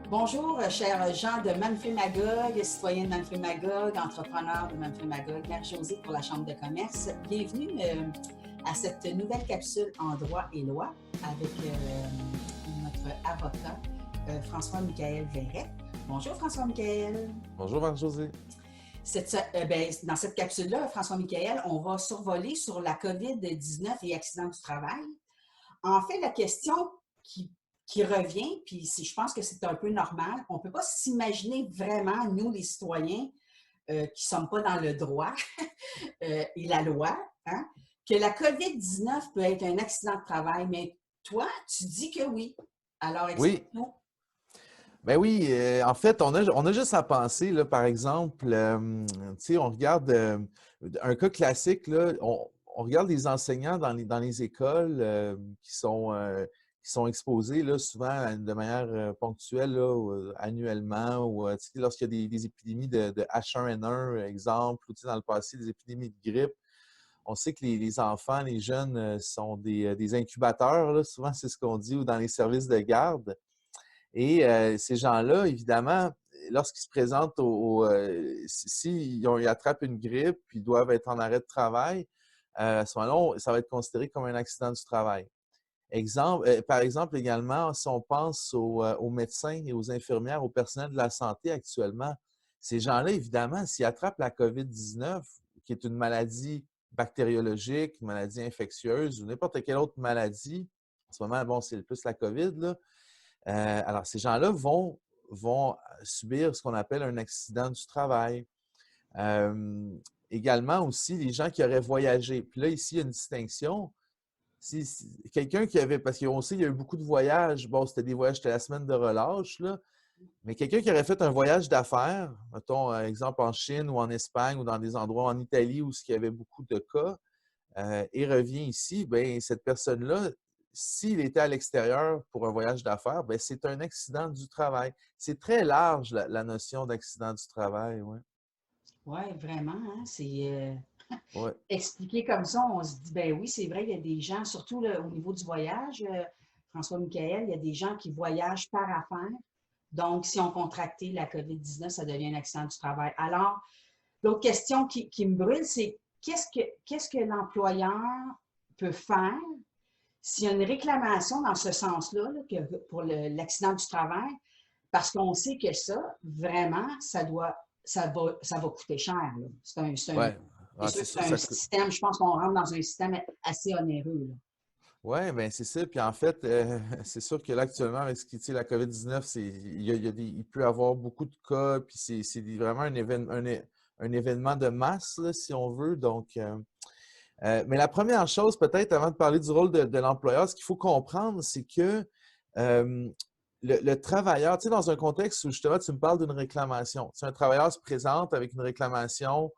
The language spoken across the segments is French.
Bonjour, chers gens de Manfred-Magog, citoyens de Manfred-Magog, entrepreneurs de Manfred-Magog, Mère-Josée pour la Chambre de commerce. Bienvenue à cette nouvelle capsule en droit et loi avec notre avocat François-Michael Verret. Bonjour François-Michael. Bonjour Marie-Josée. Dans cette capsule-là, François-Michael, on va survoler sur la COVID-19 et accidents du travail. En fait, la question qui revient, puis je pense que c'est un peu normal, on ne peut pas s'imaginer vraiment, nous les citoyens, qui ne sommes pas dans le droit et la loi, hein, que la COVID-19 peut être un accident de travail, mais toi, tu dis que oui. Alors, Oui, explique-nous. ben oui, en fait, on a juste à penser, là, par exemple, tu sais, on regarde un cas classique, là, on regarde les enseignants dans les écoles qui sont exposés là, souvent de manière ponctuelle, là, ou, annuellement, ou tu sais, lorsqu'il y a des épidémies de H1N1, exemple, ou tu sais, dans le passé, des épidémies de grippe. On sait que les enfants, les jeunes sont des incubateurs, là, souvent c'est ce qu'on dit, ou dans les services de garde. Et ces gens-là, évidemment, lorsqu'ils se présentent s'ils ils attrapent une grippe, puis ils doivent être en arrêt de travail, à ce moment-là, ça va être considéré comme un accident du travail. Par exemple, également, si on pense aux médecins et aux infirmières, au personnel de la santé actuellement, ces gens-là, évidemment, s'ils attrapent la COVID-19, qui est une maladie bactériologique, une maladie infectieuse ou n'importe quelle autre maladie, en ce moment, bon, c'est plus la COVID, là, alors, ces gens-là vont subir ce qu'on appelle un accident du travail. Euh, Également aussi, les gens qui auraient voyagé. Puis là, ici, il y a une distinction. Si quelqu'un qui avait, parce qu'on sait qu'il y a eu beaucoup de voyages, bon, c'était la semaine de relâche, là, mais quelqu'un qui aurait fait un voyage d'affaires, mettons, exemple en Chine ou en Espagne ou dans des endroits en Italie où il y avait beaucoup de cas, et revient ici, bien, cette personne-là, s'il était à l'extérieur pour un voyage d'affaires, bien, c'est un accident du travail. C'est très large, la notion d'accident du travail, oui. Oui, vraiment, hein, c'est Ouais. expliqué comme ça, on se dit, ben oui, c'est vrai, il y a des gens, surtout là, au niveau du voyage, François-Michael, il y a des gens qui voyagent par affaires. Donc, si on contracté la COVID-19, ça devient un accident du travail. Alors, l'autre question qui me brûle, c'est qu'est-ce que l'employeur peut faire s'il y a une réclamation dans ce sens-là, là, pour l'accident du travail, parce qu'on sait que ça, vraiment, ça va coûter cher. Là. Ouais. C'est Ah, sûr c'est que c'est sûr, un système, je pense qu'on rentre dans un système assez onéreux. Là. ouais, ben c'est ça. Puis en fait, c'est sûr que là, actuellement, avec ce qui est la COVID-19, il peut y avoir beaucoup de cas, puis vraiment un événement de masse, là, si on veut. Donc, mais la première chose, peut-être, avant de parler du rôle de l'employeur, ce qu'il faut comprendre, c'est que euh, le travailleur, tu sais, dans un contexte où justement tu me parles d'une réclamation, si un travailleur se présente avec une réclamation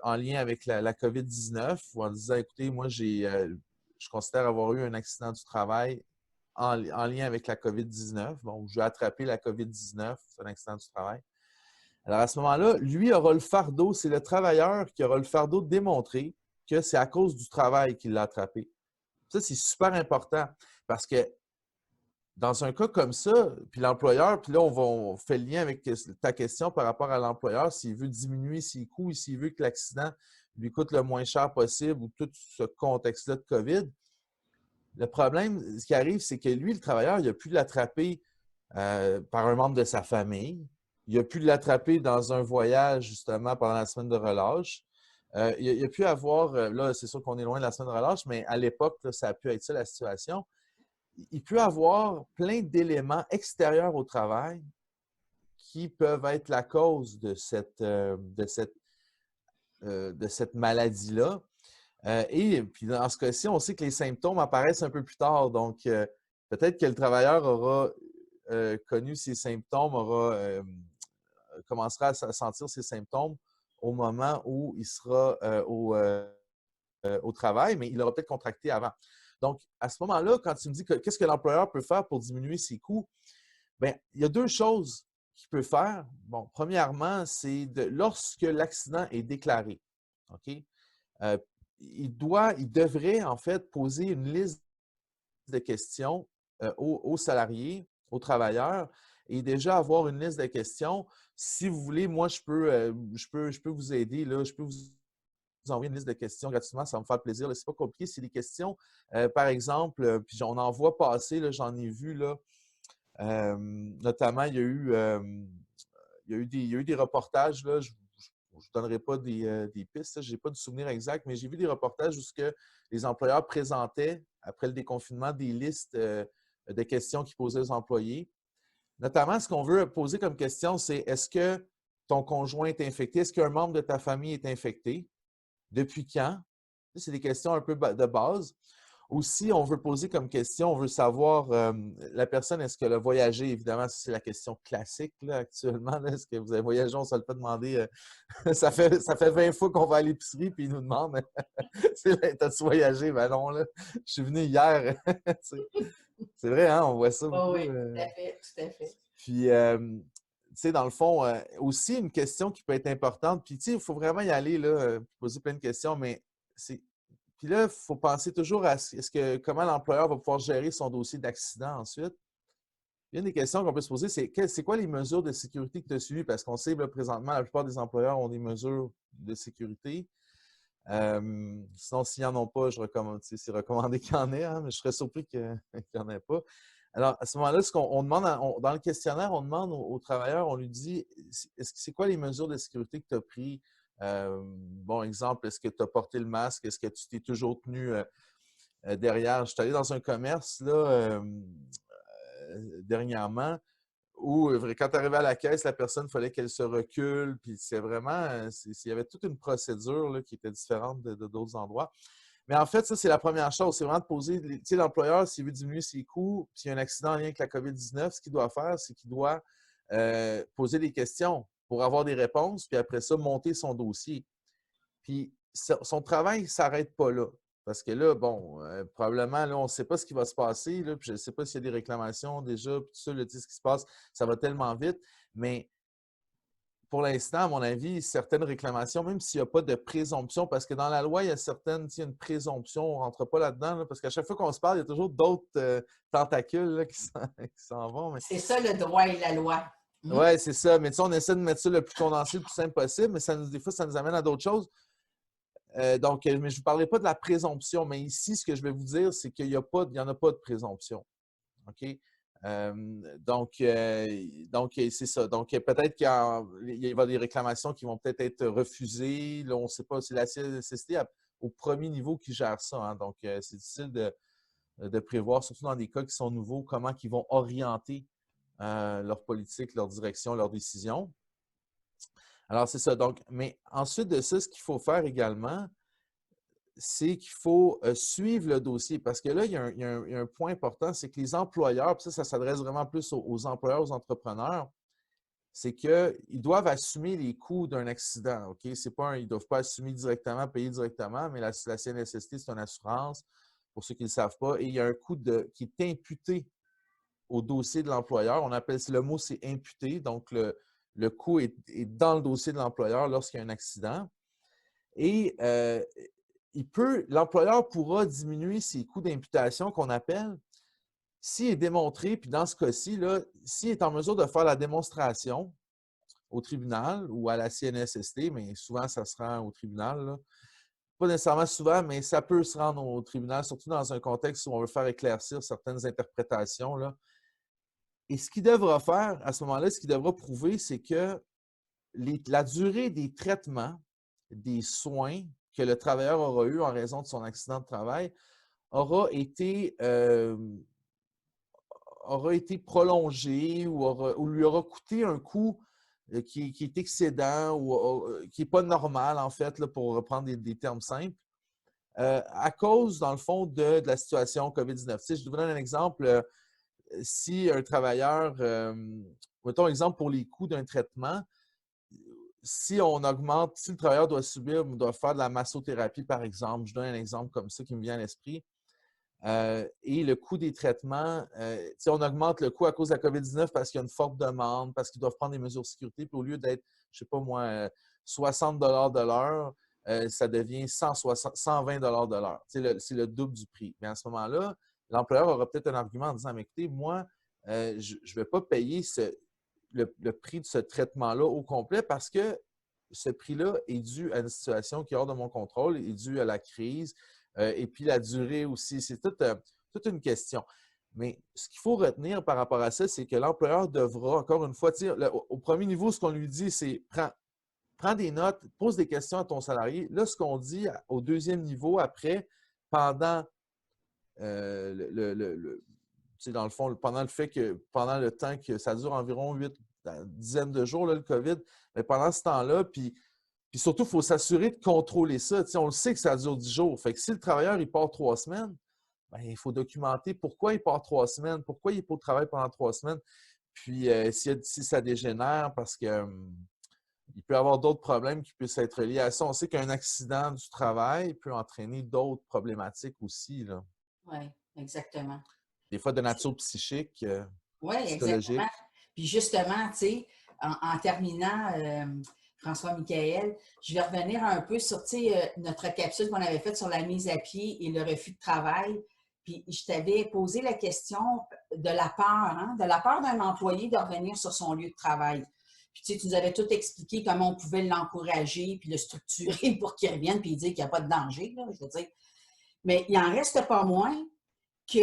en lien avec la COVID-19 ou en disant, écoutez, moi, je considère avoir eu un accident du travail en lien avec la COVID-19, bon, je vais attraper la COVID-19, c'est un accident du travail. Alors à ce moment-là, lui aura le fardeau, c'est le travailleur qui aura le fardeau de démontrer que c'est à cause du travail qu'il l'a attrapé. Ça, c'est super important parce que dans un cas comme ça, puis l'employeur, puis là, on fait le lien avec ta question par rapport à l'employeur, s'il veut diminuer ses coûts, s'il veut que l'accident lui coûte le moins cher possible ou tout ce contexte-là de COVID. Le problème, ce qui arrive, c'est que lui, le travailleur, il a pu l'attraper par un membre de sa famille. Il a pu l'attraper dans un voyage, justement, pendant la semaine de relâche. Il a pu avoir, là, c'est sûr qu'on est loin de la semaine de relâche, mais à l'époque, là, ça a pu être ça la situation. Il peut avoir plein d'éléments extérieurs au travail qui peuvent être la cause de cette maladie-là. Et puis dans ce cas-ci, on sait que les symptômes apparaissent un peu plus tard. Donc, peut-être que le travailleur aura connu ces symptômes, commencera à sentir ces symptômes au moment où il sera au travail, mais il aura peut-être contracté avant. Donc, à ce moment-là, quand tu me dis qu'est-ce que l'employeur peut faire pour diminuer ses coûts, bien, il y a deux choses qu'il peut faire. Bon, premièrement, c'est lorsque l'accident est déclaré, OK? Euh, il devrait en fait poser une liste de questions aux salariés, aux travailleurs, et déjà avoir une liste de questions. Si vous voulez, moi, je peux vous aider, là, je peux vous envoyer une liste de questions gratuitement, ça va me faire plaisir. C'est pas compliqué, c'est des questions, par exemple, puis on en voit passer, là, j'en ai vu, là, notamment, il y a eu des reportages, là, je ne vous donnerai pas des pistes, je n'ai pas de souvenir exact, mais j'ai vu des reportages où les employeurs présentaient, après le déconfinement, des listes de questions qu'ils posaient aux employés. Notamment, ce qu'on veut poser comme question, c'est est-ce que ton conjoint est infecté? Est-ce qu'un membre de ta famille est infecté? Depuis quand? C'est des questions un peu de base. Aussi, on veut poser comme question, on veut savoir, la personne, est-ce qu'elle a voyagé? Évidemment, c'est la question classique là, actuellement. Là. Est-ce que vous avez voyagé? On ne se le fait demander. Ça fait 20 fois qu'on va à l'épicerie puis ils nous demandent t'as-tu voyagé? Ben non, là, je suis venu hier. C'est vrai, hein? On voit ça Oh, beaucoup. oui, tout à fait, tout à fait. Puis, tu sais, dans le fond, aussi une question qui peut être importante, puis tu sais, il faut vraiment y aller, là, poser plein de questions, mais c'est. Puis là, il faut penser toujours à comment l'employeur va pouvoir gérer son dossier d'accident ensuite. Une des questions qu'on peut se poser, c'est quoi les mesures de sécurité que tu as suivies? Parce qu'on sait, là, présentement, la plupart des employeurs ont des mesures de sécurité. Sinon, s'ils n'en ont pas, c'est recommandé qu'il y en ait, hein, mais je serais surpris qu'il n'y en ait pas. Alors, à ce moment-là, on demande dans le questionnaire, on demande aux travailleurs, on lui dit c'est quoi les mesures de sécurité que tu as prises? Bon, exemple, est-ce que tu as porté le masque? Est-ce que tu t'es toujours tenu derrière? Je suis allé dans un commerce là, dernièrement où, quand tu arrivais à la caisse, la personne, il fallait qu'elle se recule. Puis c'est vraiment, il y avait toute une procédure là, qui était différente de d'autres endroits. Mais en fait, ça, c'est la première chose. C'est vraiment de poser, tu sais, l'employeur, s'il veut diminuer ses coûts, puis s'il y a un accident en lien avec la COVID-19, ce qu'il doit faire, c'est qu'il doit poser des questions pour avoir des réponses, puis après ça, monter son dossier. Puis son travail ne s'arrête pas là. Parce que là, bon, probablement, là, on ne sait pas ce qui va se passer, là, puis je ne sais pas s'il y a des réclamations déjà, puis tout ça, là, ce qui se passe, ça va tellement vite. Mais pour l'instant, à mon avis, certaines réclamations, même s'il n'y a pas de présomption, parce que dans la loi, il y a une présomption, on ne rentre pas là-dedans, là, parce qu'à chaque fois qu'on se parle, il y a toujours d'autres tentacules là, qui s'en vont. Mais... C'est ça le droit et la loi. Oui, c'est ça. Mais tu sais, on essaie de mettre ça le plus condensé, le plus simple possible, mais des fois, ça nous amène à d'autres choses. Donc, mais je ne vous parlerai pas de la présomption, mais ici, ce que je vais vous dire, c'est qu'il n'y en a pas de présomption. OK? Donc, c'est ça. Donc, peut-être qu'il y va y avoir des réclamations qui vont peut-être être refusées. Là, on ne sait pas. C'est la CNSST au premier niveau qui gère ça. Hein. Donc, c'est difficile de prévoir, surtout dans des cas qui sont nouveaux, comment ils vont orienter leur politique, leur direction, leurs décisions. Alors, c'est ça. Donc, mais ensuite de ça, ce qu'il faut faire également, c'est qu'il faut suivre le dossier. Parce que là, il y a un point important, c'est que les employeurs, puis ça s'adresse vraiment plus aux employeurs, aux entrepreneurs, c'est qu'ils doivent assumer les coûts d'un accident. OK? Ils ne doivent pas assumer directement, payer directement, mais la CNSST, c'est une assurance, pour ceux qui ne le savent pas, et il y a un coût qui est imputé au dossier de l'employeur. On appelle le mot, c'est imputé. Donc, le coût est dans le dossier de l'employeur lorsqu'il y a un accident. Et l'employeur pourra diminuer ses coûts d'imputation qu'on appelle s'il est démontré, puis dans ce cas-ci, s'il est en mesure de faire la démonstration au tribunal ou à la CNSST, mais souvent, ça se rend au tribunal. Là. Pas nécessairement souvent, mais ça peut se rendre au tribunal, surtout dans un contexte où on veut faire éclaircir certaines interprétations. Là. Et ce qu'il devra faire à ce moment-là, ce qu'il devra prouver, c'est que la durée des traitements, des soins que le travailleur aura eu en raison de son accident de travail aura été prolongée ou lui aura coûté un coût qui est excédent ou qui n'est pas normal, en fait, là, pour reprendre des termes simples, à cause, dans le fond, de la situation COVID-19. Tu sais, je vous donne un exemple. Si un travailleur, mettons exemple pour les coûts d'un traitement, si le travailleur doit faire de la massothérapie, par exemple, je donne un exemple comme ça qui me vient à l'esprit, et le coût des traitements, on augmente le coût à cause de la COVID-19 parce qu'il y a une forte demande, parce qu'ils doivent prendre des mesures de sécurité, puis au lieu d'être, je ne sais pas moi, 60 de l'heure, ça devient 120 de l'heure. C'est le double du prix. Mais à ce moment-là, l'employeur aura peut-être un argument en disant, mais écoutez, moi, je ne vais pas payer le prix de ce traitement-là au complet parce que ce prix-là est dû à une situation qui est hors de mon contrôle, est dû à la crise, et puis la durée aussi. C'est toute une question. Mais ce qu'il faut retenir par rapport à ça, c'est que l'employeur devra, encore une fois, au premier niveau, ce qu'on lui dit, c'est prends des notes, pose des questions à ton salarié. Là, ce qu'on dit au deuxième niveau, après, pendant dans le fond, pendant le temps que ça dure environ 8 dizaines de jours, là, le COVID, mais pendant ce temps-là, puis surtout, il faut s'assurer de contrôler ça. On le sait que ça dure 10 jours. Fait que si le travailleur il part 3 semaines, bien, il faut documenter pourquoi il part 3 semaines, pourquoi il n'est pas au travail pendant 3 semaines. Puis si ça dégénère, parce que il peut y avoir d'autres problèmes qui puissent être liés à ça. On sait qu'un accident du travail peut entraîner d'autres problématiques aussi, là. Oui, exactement. Des fois de nature psychique, Oui, psychologique. exactement. Puis justement, tu sais, en terminant, François-Michael, je vais revenir un peu sur, notre capsule qu'on avait faite sur la mise à pied et le refus de travail. Puis je t'avais posé la question de la peur, hein, de la peur d'un employé de revenir sur son lieu de travail. Puis tu nous avais tout expliqué comment on pouvait l'encourager puis le structurer pour qu'il revienne puis dire qu'il n'y a pas de danger, là, je veux dire. Mais il n'en reste pas moins que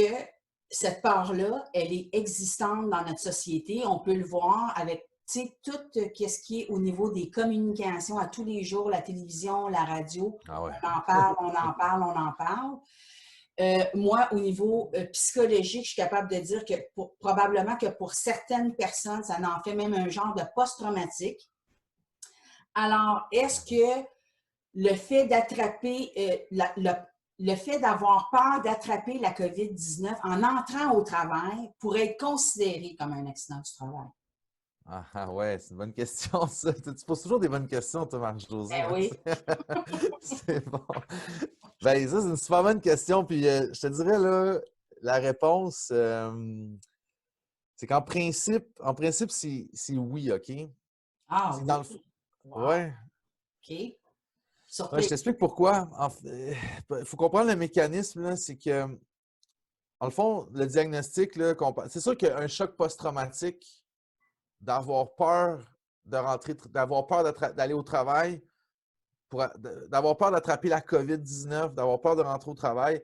cette part-là, elle est existante dans notre société. On peut le voir avec tout ce qui est au niveau des communications à tous les jours, la télévision, la radio. Ah ouais. On en parle, on en parle, on en parle. Moi, au niveau psychologique, je suis capable de dire que probablement que pour certaines personnes, ça en fait même un genre de post-traumatique. Alors, est-ce que le fait d'attraper le fait d'avoir peur d'attraper la COVID-19 en entrant au travail pourrait être considéré comme un accident du travail? Ah ouais, c'est une bonne question, ça. Tu poses toujours des bonnes questions, toi, Marc-Josée, Ben hein? oui. C'est bon. Ben, ça, c'est une super bonne question. Puis, je te dirais, là, la réponse, c'est qu'en principe, c'est oui, OK? Ah C'est oui. dans le... Wow. Ouais. OK. Sur Ouais, je quel... t'explique pourquoi. Il faut comprendre le mécanisme, là, c'est que, dans le fond, le diagnostic, là, c'est sûr qu'un choc post-traumatique, d'avoir peur de rentrer, d'avoir peur d'aller au travail, d'avoir peur d'attraper la COVID-19, d'avoir peur de rentrer au travail,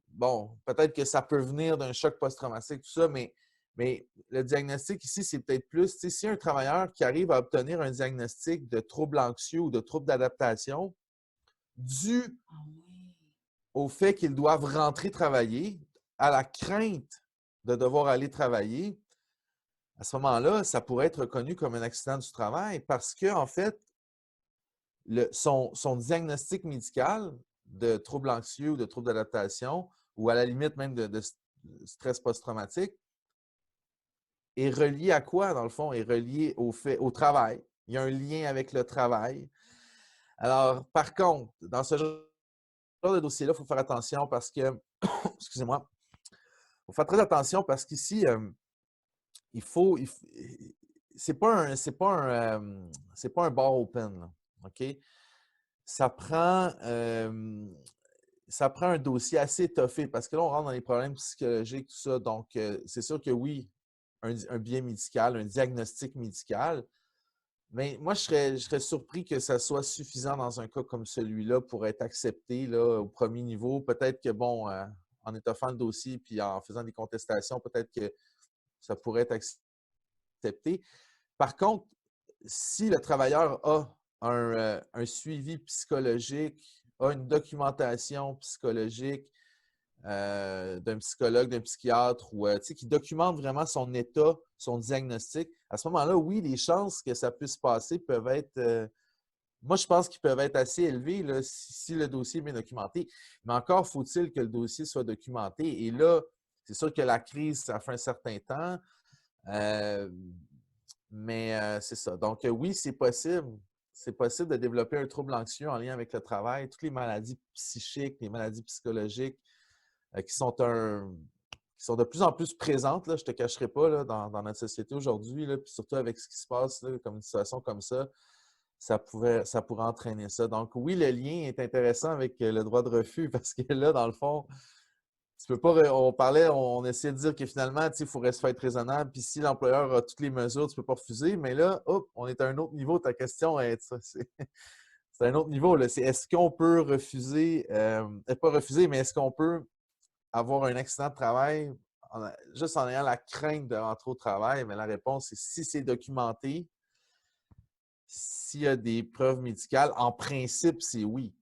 bon, peut-être que ça peut venir d'un choc post-traumatique, tout ça, mais le diagnostic ici, c'est peut-être plus, si un travailleur qui arrive à obtenir un diagnostic de trouble anxieux ou de trouble d'adaptation dû Ah oui. au fait qu'ils doivent rentrer travailler, à la crainte de devoir aller travailler, à ce moment-là, ça pourrait être reconnu comme un accident du travail parce que, en fait, son diagnostic médical de trouble anxieux ou de trouble d'adaptation, ou à la limite même de stress post-traumatique, est relié à quoi, dans le fond? Est relié au travail. Il y a un lien avec le travail. Alors, par contre, dans ce genre de dossier-là, il faut faire attention parce que, excusez-moi, il faut faire très attention parce qu'ici, il faut, c'est pas un bar open, là, OK? Ça prend, ça prend un dossier assez étoffé parce que là, on rentre dans les problèmes psychologiques, tout ça. Donc, c'est sûr que oui, un biais médical, un diagnostic médical, mais moi, je serais surpris que ça soit suffisant dans un cas comme celui-là pour être accepté là, au premier niveau. Peut-être que, bon, en étoffant le dossier puis en faisant des contestations, peut-être que ça pourrait être accepté. Par contre, si le travailleur a un suivi psychologique, a une documentation psychologique d'un psychologue, d'un psychiatre, ou qui documente vraiment son état, son diagnostic, à ce moment-là, oui, les chances que ça puisse passer peuvent être, moi, je pense qu'ils peuvent être assez élevés là, si le dossier est bien documenté. Mais encore faut-il que le dossier soit documenté. Et là, c'est sûr que la crise, ça fait un certain temps. Euh, mais c'est ça. Donc, oui, c'est possible. C'est possible de développer un trouble anxieux en lien avec le travail. Toutes les maladies psychiques, les maladies psychologiques qui sont de plus en plus présentes, là, je ne te cacherai pas, là, dans notre société aujourd'hui, là, puis surtout avec ce qui se passe, là, comme une situation comme ça pourrait entraîner ça. Donc, oui, le lien est intéressant avec le droit de refus parce que là, dans le fond, Tu peux pas, on essayait de dire que finalement, il faudrait se faire être raisonnable, puis si l'employeur a toutes les mesures, tu peux pas refuser, mais là, hop, on est à un autre niveau, ta question est ça, c'est un autre niveau, là. C'est est-ce qu'on peut refuser, pas refuser, mais est-ce qu'on peut avoir un accident de travail juste en ayant la crainte de rentrer au travail? Mais la réponse, c'est si c'est documenté, s'il y a des preuves médicales, en principe, c'est oui.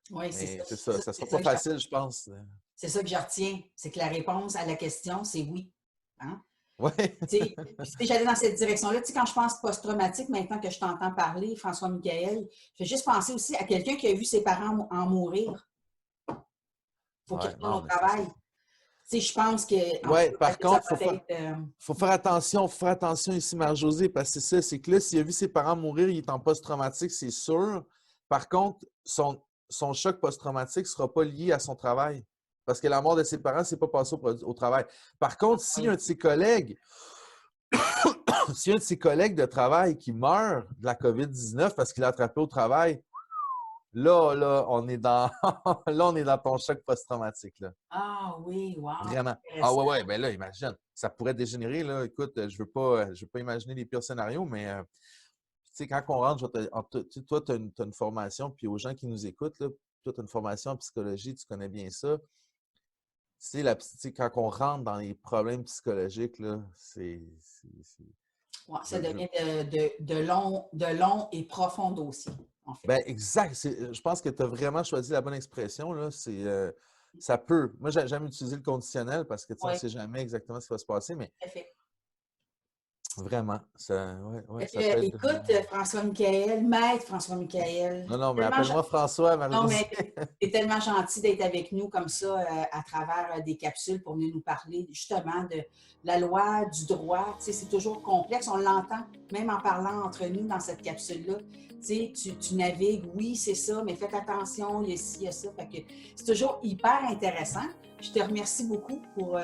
Oui, Mais c'est c'est ça. ça. Ça ne sera pas facile, je pense. C'est ça que je retiens. C'est que la réponse à la question, c'est oui. Hein? Oui. Puis, j'allais dans cette direction-là. Quand je pense post-traumatique, maintenant que je t'entends parler, François-Michael, je fais juste penser aussi à quelqu'un qui a vu ses parents en mourir. Il faut qu'il retourne au travail. Je pense que. Oui, par contre, il faut faire attention. Faut faire attention ici, Marie-Josée, parce que c'est ça, c'est que là, s'il a vu ses parents mourir, il est en post-traumatique, c'est sûr. Par contre, son choc post-traumatique ne sera pas lié à son travail. Parce que la mort de ses parents, c'est pas passé au travail. Par contre, si un de ses collègues, si un de ses collègues de travail qui meurt de la COVID-19 parce qu'il a attrapé au travail, là, on est dans là, on est dans ton choc post-traumatique. Là. Ah oui, wow. Vraiment. Ah ouais, ben là, imagine. Ça pourrait dégénérer, là. Écoute, je veux pas imaginer les pires scénarios, mais tu sais, quand on rentre, toi, tu as une formation, puis aux gens qui nous écoutent, là, toi, tu as une formation en psychologie, tu connais bien ça. Tu sais, quand on rentre dans les problèmes psychologiques, là, c'est... Ouais, ça devient de long et profond dossier, en fait. Ben, exact. Je pense que tu as vraiment choisi la bonne expression, là. Ça peut. Moi, j'aime utiliser le conditionnel parce que on ne sait jamais exactement ce qui va se passer, mais tout à fait. vraiment, ça peut être... Écoute, François-Michael, maître François-Michael. Non, mais appelle-moi François, Non, Marie-Josée. mais tu es tellement gentil d'être avec nous comme ça à travers des capsules pour venir nous parler justement de la loi, du droit. Tu sais, c'est toujours complexe, on l'entend, même en parlant entre nous dans cette capsule-là. Tu sais, tu navigues, oui, c'est ça, mais faites attention, il y a ci, il y a ça. Fait que c'est toujours hyper intéressant. Je te remercie beaucoup pour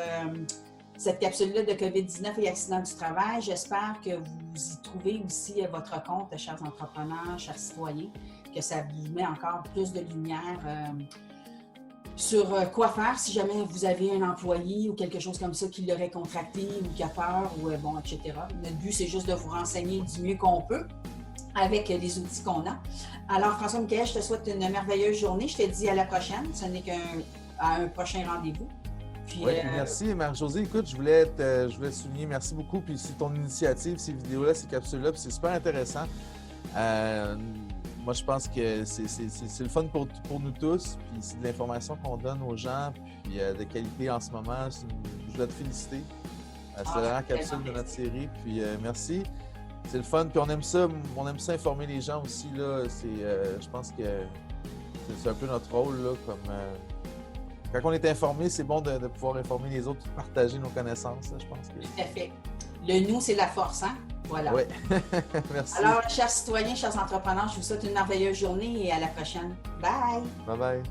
cette capsule-là de COVID-19 et accidents du travail. J'espère que vous y trouvez aussi votre compte, chers entrepreneurs, chers citoyens, que ça vous met encore plus de lumière sur quoi faire si jamais vous avez un employé ou quelque chose comme ça qui l'aurait contracté ou qui a peur, ou etc. Notre but, c'est juste de vous renseigner du mieux qu'on peut avec les outils qu'on a. Alors, François-Michael, je te souhaite une merveilleuse journée. Je te dis à la prochaine. Ce n'est qu'un prochain rendez-vous. Puis, oui, merci Marie-Josée. Écoute, je voulais souligner, merci beaucoup. Puis c'est ton initiative, ces vidéos-là, ces capsules-là, puis c'est super intéressant. Moi, je pense que c'est le fun pour nous tous. Puis c'est de l'information qu'on donne aux gens, puis de qualité en ce moment. Je dois te féliciter. C'est la dernière capsule de notre série. Puis merci. C'est le fun. Puis on aime ça informer les gens aussi. Là. Je pense que c'est un peu notre rôle, là, comme... Quand on est informé, c'est bon de pouvoir informer les autres, de partager nos connaissances, là, je pense que... Tout à fait. Le nous, c'est la force, hein? Voilà. Oui. Merci. Alors, chers citoyens, chers entrepreneurs, je vous souhaite une merveilleuse journée et à la prochaine. Bye! Bye bye.